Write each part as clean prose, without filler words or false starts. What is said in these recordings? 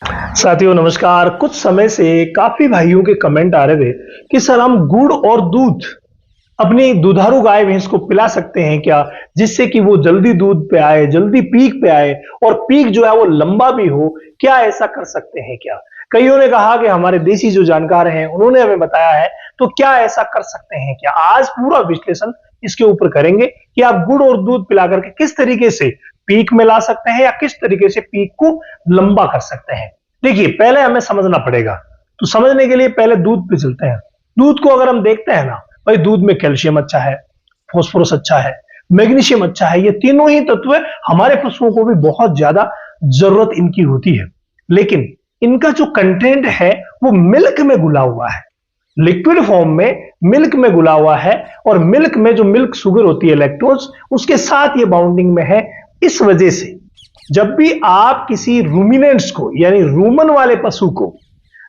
साथियों नमस्कार। कुछ समय से काफी भाइयों के कमेंट आ रहे थे कि सर हम गुड़ और दूध अपनी दुधारू गाय भैंस को पिला सकते हैं क्या, जिससे कि वो जल्दी दूध पे आए, जल्दी पीक पे आए और पीक जो है वो लंबा भी हो। क्या ऐसा कर सकते हैं क्या? कईयों ने कहा कि हमारे देसी जो जानकार हैं उन्होंने हमें बताया है, तो क्या ऐसा कर सकते हैं क्या? आज पूरा विश्लेषण इसके ऊपर करेंगे कि आप गुड़ और दूध पिला करके किस तरीके से पीक में ला सकते हैं या किस तरीके से पीक को लंबा कर सकते हैं। देखिए, पहले हमें समझना पड़ेगा, तो समझने के लिए पहले दूध पे चलते हैं। दूध को अगर हम देखते हैं ना, भाई दूध में कैल्शियम अच्छा है, फास्फोरस अच्छा है, मैग्नीशियम अच्छा है। ये तीनों ही तत्व हमारे पशुओं को भी बहुत ज्यादा जरूरत इनकी होती है। लेकिन इनका जो कंटेंट है वो मिल्क में घुला हुआ है, लिक्विड फॉर्म में मिल्क में घुला हुआ है। और मिल्क में जो मिल्क शुगर होती है, लैक्टोज, उसके साथ ये बाउंडिंग में है। इस वजह से जब भी आप किसी रूमिनेंट्स को यानी रूमन वाले पशु को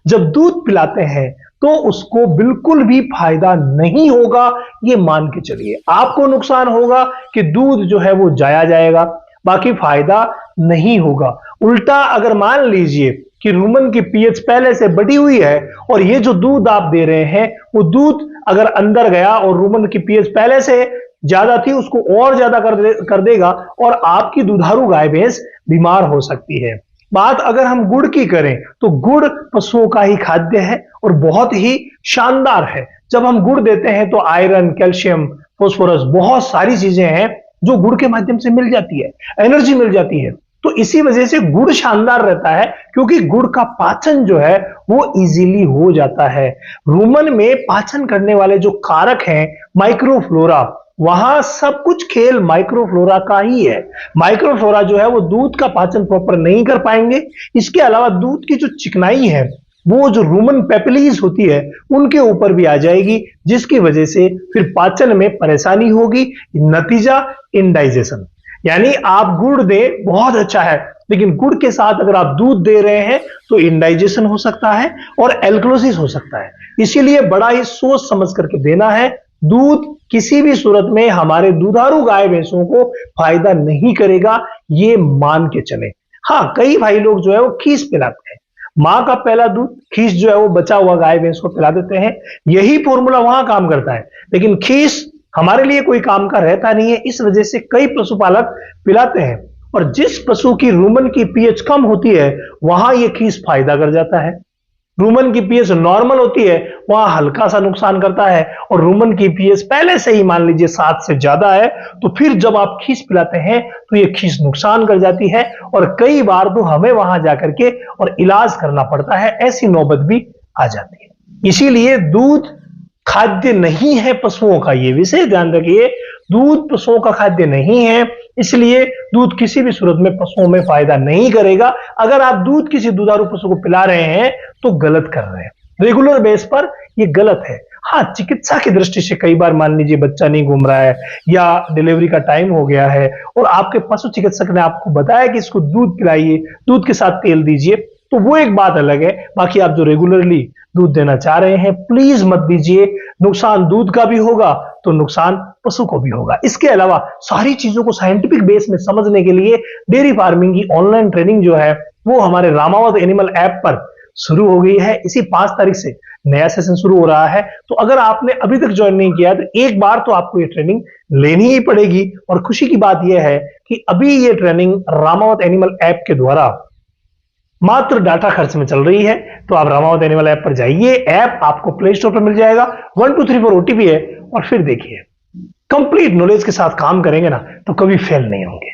जब दूध पिलाते हैं तो उसको बिल्कुल भी फायदा नहीं होगा। ये मान के चलिए, आपको नुकसान होगा कि दूध जो है वो जाया जाएगा, बाकी फायदा नहीं होगा। उल्टा अगर मान लीजिए कि रूमन की पीएच पहले से बढ़ी हुई है और ये जो दूध आप दे रहे हैं वो दूध अगर अंदर गया और रूमन की पीएच पहले से ज्यादा थी, उसको और ज्यादा कर देगा और आपकी दुधारू गाय भैंस बीमार हो सकती है। बात अगर हम गुड़ की करें तो गुड़ पशुओं का ही खाद्य है और बहुत ही शानदार है। जब हम गुड़ देते हैं तो आयरन, कैल्शियम, फास्फोरस, बहुत सारी चीजें हैं जो गुड़ के माध्यम से मिल जाती है, एनर्जी मिल जाती है। तो इसी वजह से गुड़ शानदार रहता है, क्योंकि गुड़ का पाचन जो है वो इजीली हो जाता है। रूमन में पाचन करने वाले जो कारक हैं, माइक्रोफ्लोरा, वहां सब कुछ खेल माइक्रोफ्लोरा का ही है। माइक्रोफ्लोरा जो है वो दूध का पाचन प्रॉपर नहीं कर पाएंगे। इसके अलावा दूध की जो चिकनाई है वो जो रूमन पेपिलीज होती है उनके ऊपर भी आ जाएगी, जिसकी वजह से फिर पाचन में परेशानी होगी। नतीजा इंडाइजेशन, यानी आप गुड़ दे बहुत अच्छा है, लेकिन गुड़ के साथ अगर आप दूध दे रहे हैं तो इंडाइजेशन हो सकता है और एल्कलोसिस हो सकता है। इसीलिए बड़ा ही सोच समझ करके देना है। दूध किसी भी सूरत में हमारे दुधारू गाय भैंसों को फायदा नहीं करेगा, ये मान के चले। हाँ, कई भाई लोग जो है वो खीस पिलाते हैं, मां का पहला दूध खीस जो है वो बचा हुआ गाय भैंस को पिला देते हैं। यही फॉर्मूला वहां काम करता है, लेकिन खीस हमारे लिए कोई काम का रहता नहीं है। इस वजह से कई पशुपालक पिलाते हैं, और जिस पशु की रूमन की पीएच कम होती है वहां ये खीस फायदा कर जाता है। रूमन की पीएच नॉर्मल होती है वहां हल्का सा नुकसान करता है, और रूमन की पीएच पहले से ही मान लीजिए 7 से ज्यादा है, तो फिर जब आप खीस पिलाते हैं तो ये खीस नुकसान कर जाती है और कई बार तो हमें वहां जाकर के और इलाज करना पड़ता है। ऐसी नौबत भी आ जाती है। इसीलिए दूध खाद्य नहीं है पशुओं का, ये विशेष ध्यान रखिए। दूध पशुओं का खाद्य नहीं है, इसलिए दूध किसी भी सूरत में पशुओं में फायदा नहीं करेगा। अगर आप दूध किसी दुधारू पशु को पिला रहे हैं तो गलत कर रहे हैं, रेगुलर बेस पर ये गलत है। हाँ, चिकित्सा की दृष्टि से कई बार मान लीजिए बच्चा नहीं घूम रहा है या डिलीवरी का टाइम हो गया है और आपके पशु चिकित्सक ने आपको बताया कि इसको दूध पिलाइए, दूध के साथ तेल दीजिए, तो वो एक बात अलग है। बाकी आप जो रेगुलरली दूध देना चाह रहे हैं प्लीज मत दीजिए। नुकसान दूध का भी होगा तो नुकसान पशु को भी होगा। इसके अलावा सारी चीजों को साइंटिफिक बेस में समझने के लिए डेयरी फार्मिंग की ऑनलाइन ट्रेनिंग जो है वो हमारे रामावत एनिमल ऐप पर शुरू हो गई है। इसी 5 तारीख से नया सेशन शुरू हो रहा है, तो अगर आपने अभी तक ज्वाइन नहीं किया तो एक बार तो आपको ये ट्रेनिंग लेनी ही पड़ेगी। और खुशी की बात यह है कि अभी ये ट्रेनिंग रामावत एनिमल ऐप के द्वारा मात्र डाटा खर्च में चल रही है। तो आप रामावत एनिमल ऐप पर जाइए, ऐप आपको प्ले स्टोर पर मिल जाएगा। 1 2 3 4 ओटीपी है, और फिर देखिए कंप्लीट नॉलेज के साथ काम करेंगे ना तो कभी फेल नहीं होंगे।